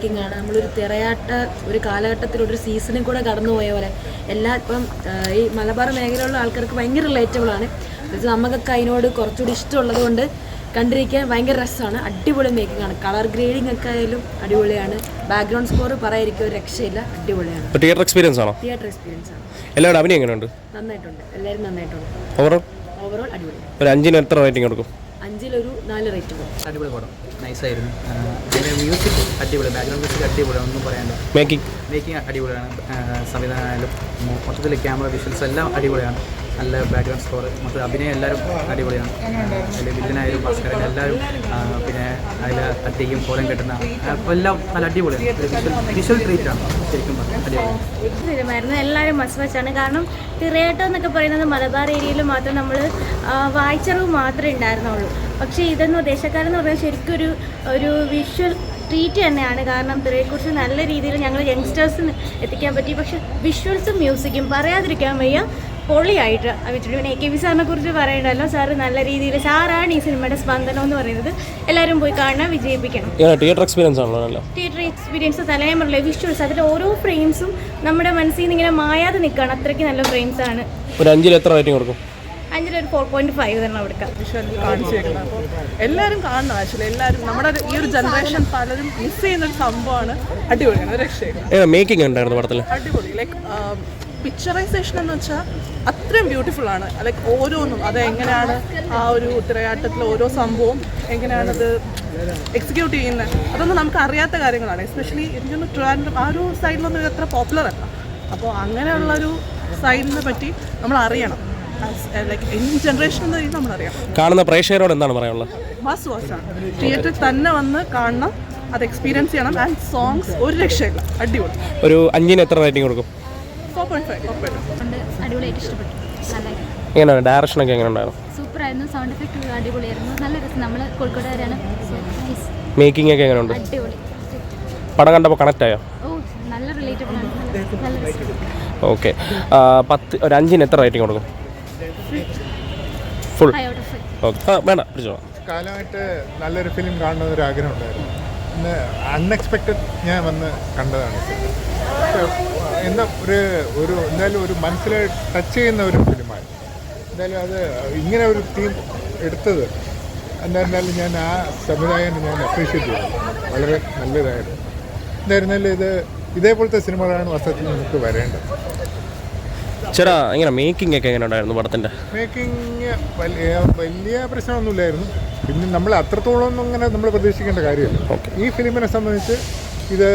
Making ആണ്. നമ്മളൊരു തിറയാട്ട ഒരു കാലഘട്ടത്തിലൊരു സീസണും കൂടെ കടന്നു പോയ പോലെ ഇപ്പം ഈ മലബാർ മേഖലയിലുള്ള ആൾക്കാർക്ക് ഭയങ്കര റിലേറ്റബിൾ ആണ്. നമുക്കൊക്കെ അതിനോട് കുറച്ചുകൂടി ഇഷ്ടമുള്ളത് കൊണ്ട് കണ്ടിരിക്കാൻ ഭയങ്കര രസമാണ്. അടിപൊളി മേക്കിംഗ് ആണ്. കളർ ഗ്രേഡിംഗ് ഒക്കെ ആയാലും അടിപൊളിയാണ്. ബാക്ക്ഗ്രൗണ്ട് സ്കോർ പറയാതിരിക്കും ഒരു രക്ഷയില്ല, അടിപൊളിയാണ്. തിയേറ്റർ എക്സ്പീരിയൻസ് ആണ്. എല്ലാവരും അഭിനയം എങ്ങനെയുണ്ട്? നന്നായിട്ടുണ്ട്, എല്ലാവരും നന്നായിട്ടുണ്ട്. ഓവറോൾ അടിപൊളി. ഒരു 5-ന് എത്ര റേറ്റിംഗ് കൊടുക്കും? 5-ൽ 4 റേറ്റ് കൊടുക്കും. അടിപൊളി പടം, നൈസായിരുന്നു. മ്യൂസിക് അടിപൊളി, ബാക്ക്ഗ്രൗണ്ട് മ്യൂസിക് അടിപൊളിയാണ്, ഒന്നും പറയാനില്ല. മേക്കിംഗ് അടിപൊളിയാണ്. സംവിധാനമായാലും മൊത്തത്തിൽ ക്യാമറ വിഷ്വൽസ് എല്ലാം അടിപൊളിയാണ്. നല്ല ബാക്ക്ഗ്രൗണ്ട് സ്കോർ, മൊത്തം അഭിനയം എല്ലാവരും അടിപൊളിയാണ്. അതിൽ വില്ലനായാലും ഭാസ്കരൻ എല്ലാവരും, പിന്നെ അതിൽ തട്ടിയും കോലം കെട്ടുന്ന എല്ലാം നല്ല അടിപൊളിയാണ്. വിഷ്വൽ ട്രീറ്റാണ് ശരിക്കും അടിപൊളിയായിരുന്നു. എല്ലാവരും മസ്റ്റ് വാച്ചാണ്. കാരണം തിറയാട്ടം എന്നൊക്കെ പറയുന്നത് മലബാർ ഏരിയയിൽ മാത്രം നമ്മൾ വായിച്ചറിവ് മാത്രമേ ഉണ്ടായിരുന്നുള്ളൂ. പക്ഷേ ഇതെന്ന് ദേശക്കാരെന്ന് പറഞ്ഞാൽ ശരിക്കും ഒരു വിഷ്വൽ ട്രീറ്റ് തന്നെയാണ്. കാരണം തിറയെക്കുറിച്ച് നല്ല രീതിയിൽ ഞങ്ങൾ യങ്സ്റ്റേഴ്സിന് എത്തിക്കാൻ പറ്റി. പക്ഷേ വിഷ്വൽസും മ്യൂസിക്കും പറയാതിരിക്കാൻ വയ്യ, പൊളിയായിട്ട് വെച്ചിട്ട്. പിന്നെ AKB സാറിനെ കുറിച്ച് പറയണ്ടല്ലോ, സാറ് നല്ല രീതിയിൽ, സാറാണ് ഈ സിനിമയുടെ സ്പന്ദനം എന്ന് പറയുന്നത്. എല്ലാവരും പോയി കാണാൻ വിജയിപ്പിക്കണം. തിയേറ്റർ എക്സ്പീരിയൻസ് ആണല്ലോ. തിയേറ്റർ എക്സ്പീരിയൻസ് തലയും പറഞ്ഞില്ല, വിഷ്വൽസ് അതിൽ ഓരോ ഫ്രെയിംസും നമ്മുടെ മനസ്സിൽ നിന്ന് ഇങ്ങനെ മായാതെ നിൽക്കുകയാണ്. അത്രയ്ക്ക് നല്ല ഫ്രെയിംസ് ആണ്. ഒരു 5-ൽ എത്ര റേറ്റിംഗ് കൊടുക്കും? 5-ൽ 4.5 തന്നെ കൊടുക്കാം. കാണിച്ചേക്കുന്നത് അപ്പോൾ എല്ലാവരും കാണണം. ആക്ച്വലി എല്ലാവരും നമ്മുടെ ഈ ഒരു ജനറേഷൻ പലരും മിസ് ചെയ്യുന്ന ഒരു സംഭവമാണ്. അടിപൊളിയാണ്, ഒരു രക്ഷയില്ല. മേക്കിംഗ് ഉണ്ടായിരുന്നു പടത്തിൽ? അടിപൊളി. ലൈക്ക് പിക്ചറൈസേഷൻ എന്ന് വെച്ചാൽ അത്രയും ബ്യൂട്ടിഫുൾ ആണ്. ലൈക്ക് ഓരോന്നും അത് എങ്ങനെയാണ് ആ ഒരു തിരയാട്ടത്തിലെ ഓരോ സംഭവവും എങ്ങനെയാണത് എക്സിക്യൂട്ട് ചെയ്യുന്നത്, അതൊന്നും നമുക്ക് അറിയാത്ത കാര്യങ്ങളാണ്. എസ്പെഷ്യലി എനിക്കൊന്ന് ട്രിവാൻഡ്രം ആ ഒരു സൈഡിലൊന്നും അത്ര പോപ്പുലർ അല്ല. അപ്പോൾ അങ്ങനെയുള്ളൊരു സൈഡിനെ പറ്റി നമ്മൾ അറിയണം. ലൈക്ക് യങ് ജനറേഷൻ എന്ന രീതിയിൽ നമ്മളറിയാം. കാണുന്ന പ്രേക്ഷകരോട് എന്താണ് പറയാനുള്ളത്? മസ്റ്റ് വാച്ചാണ്. തിയേറ്ററിൽ തന്നെ വന്ന് കാണണം, അത് എക്സ്പീരിയൻസ് ചെയ്യണം. ആൻഡ് സോങ്സ് ഒരു രക്ഷയില്ല, അടിപൊളി. ഒരു 5-ന് എത്ര റേറ്റിംഗ് കൊടുക്കും? 4.5. അടിപൊളിയായിട്ട് ഇഷ്ടപ്പെട്ടു. എങ്ങനെയാണ് ഡയറക്ഷനൊക്കെ എങ്ങനെ ഉണ്ടായിരുന്നു? സൂപ്പറായിരുന്നു. സൗണ്ട് എഫക്റ്റ് അടിപൊളിയായിരുന്നു. നല്ല രസം. നമ്മൾ കോഴിക്കോട്ടുകാരാണ്. മേക്കിംഗ് ഒക്കെ എങ്ങനെയുണ്ട്? അടിപൊളി. പടം കണ്ടപ്പോൾ കണക്ട് ആയോ? നല്ല റിലേറ്റബിൾ ആണ്. ഓക്കെ. ഒരു 5-ന് എത്ര റേറ്റിംഗ് കൊടുക്കും? ഫുൾ. ഓക്കെ, വേണ്ട പിടിച്ചോ. കാലമായിട്ട് നല്ലൊരു ഫിലിം കാണണമെന്നൊരു ആഗ്രഹം ഉണ്ടായിരുന്നു. ഇന്ന് അൺഎക്സ്പെക്റ്റഡ് ഞാൻ വന്ന് കണ്ടതാണ്. എന്താ എന്തായാലും ഒരു മനസ്സിൽ ടച്ച് ചെയ്യുന്ന ഒരു ഫിലിമാണ്. എന്തായാലും അത് ഇങ്ങനെ ഒരു തീം എടുത്തത് എന്തായിരുന്നാലും ഞാൻ ആ സംവിധായകനെ ഞാൻ അപ്രീഷിയേറ്റ് ചെയ്തു. വളരെ നല്ലതായിരുന്നു. എന്തായിരുന്നാലും ഇതേപോലത്തെ സിനിമകളാണ് വാസ്തവത്തിൽ നമുക്ക് വരേണ്ടത്. ചേട്ടാ, എങ്ങനെ മേക്കിംഗ് ഒക്കെ എങ്ങനെ ഉണ്ടായിരുന്നു പടത്തിൻ്റെ? മേക്കിംഗ് വലിയ പ്രശ്നമൊന്നുമില്ലായിരുന്നു. പിന്നെ നമ്മൾ അത്രത്തോളം ഒന്നും അങ്ങനെ നമ്മൾ പ്രതീക്ഷിക്കേണ്ട കാര്യമില്ല. ഈ ഫിലിമിനെ സംബന്ധിച്ച് ഇത്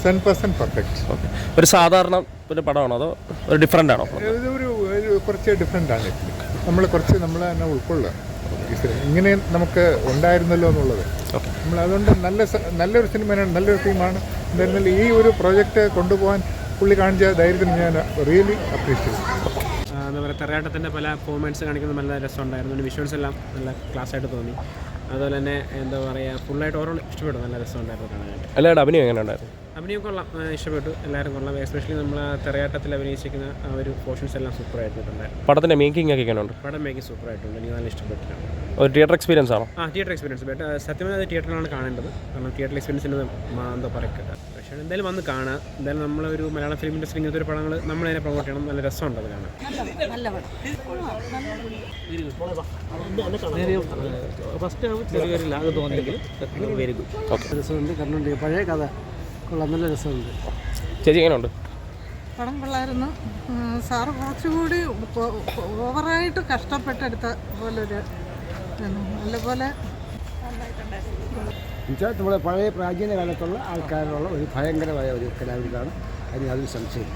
100% പെർഫെക്റ്റ്. ഓക്കെ. ഒരു സാധാരണ ഒരു പടമാണോ അതോ ഒരു ഡിഫറെൻ്റ് ആണോ? ഇതൊരു കുറച്ച് ഡിഫറെൻ്റ് ആണ്. നമ്മൾ തന്നെ ഉൾക്കൊള്ളുക. ഈ സിനിമ ഇങ്ങനെ നമുക്ക് ഉണ്ടായിരുന്നല്ലോ എന്നുള്ളത്. നമ്മൾ അതുകൊണ്ട് നല്ലൊരു സിനിമയാണ്, നല്ലൊരു ടീമാണ്. എന്തായിരുന്നാലും ഈ ഒരു പ്രോജക്റ്റ് കൊണ്ടുപോകാൻ പുള്ളി കാണിച്ച ധൈര്യത്തിന് ഞാൻ റിയലി അപ്രീഷിയേറ്റ് ചെയ്തു. എന്താ പറയുക, തെറയാട്ടത്തിൻ്റെ പല പെർഫോമൻസ് കാണിക്കുന്നത് നല്ല രസമുണ്ടായിരുന്നു. വിഷ്വൽസ് എല്ലാം നല്ല ക്ലാസ്സായിട്ട് തോന്നി. അതുപോലെ തന്നെ എന്താ പറയുക, ഫുള്ളായിട്ട് ഓരോ ഇഷ്ടപ്പെട്ടു. നല്ല രസമുണ്ടായിരുന്നു കാണാനായിട്ട്. എല്ലാവരുടെ അഭിനയം എങ്ങനെ ഉണ്ടായിരുന്നു? അഭിനയം കൊള്ളാം, ഇഷ്ടപ്പെട്ടു. എല്ലാവരും കൊള്ളാം. എസ്പെഷ്യലി നമ്മൾ തെറയാട്ടത്തിൽ അഭിനയിച്ചിരിക്കുന്ന ആ ഒരു പോർഷൻസ് എല്ലാം സൂപ്പറായിട്ടുണ്ടായിരുന്നു. പടത്തിൻ്റെ മേക്കിംഗ് ഒക്കെ എങ്ങനെയുണ്ട്? പടം മേക്കിംഗ് സൂപ്പറായിട്ടുണ്ട്. എനിക്ക് നല്ല ഇഷ്ടപ്പെട്ടിട്ടാണ്. ഒരു തിയേറ്റർ എക്സ്പീരിയൻസ് ആണോ? തിയേറ്റർ എക്സ്പീരിയൻസ് ബട്ട് സത്യം അത് തിയേറ്ററിലാണ് കാണേണ്ടത്. കാരണം തിയേറ്റർ എക്സ്പീരിയൻസിന് എന്താ പറയുക, പക്ഷേ എന്തായാലും വന്ന് കാണാം. എന്തായാലും നമ്മളൊരു മലയാളം ഫിലിം ഇൻഡസ്ട്രി ഇങ്ങനത്തെ ഒരു പടങ്ങൾ നമ്മളതിനെ പ്രൊമോട്ട് ചെയ്യണം. നല്ല രസമുണ്ട് അത് കാണാൻ. ഫസ്റ്റ് ചെറിയൊരു ലാഗ് തോന്നിയെങ്കിൽ വെരി ഗുഡ്. ഓക്കെ, രസമുണ്ട്. കാരണം പഴയ കഥ കൊള്ളാം, നല്ല രസമുണ്ട്. ചേച്ചി എങ്ങനെയുണ്ട്? പടം കൊള്ളായിരുന്നു. സാറ് കുറച്ചുകൂടി ഓവറായിട്ട് കഷ്ടപ്പെട്ടെടുത്ത പോലൊരു നല്ലപോലെ എന്നുവെച്ചാൽ നമ്മുടെ പഴയ പ്രാചീന കാലത്തുള്ള ആൾക്കാരുള്ള ഒരു ഭയങ്കരമായ ഒരു കലാവിരുതാണ്. അതിന് യാതൊരു സംശയമില്ല.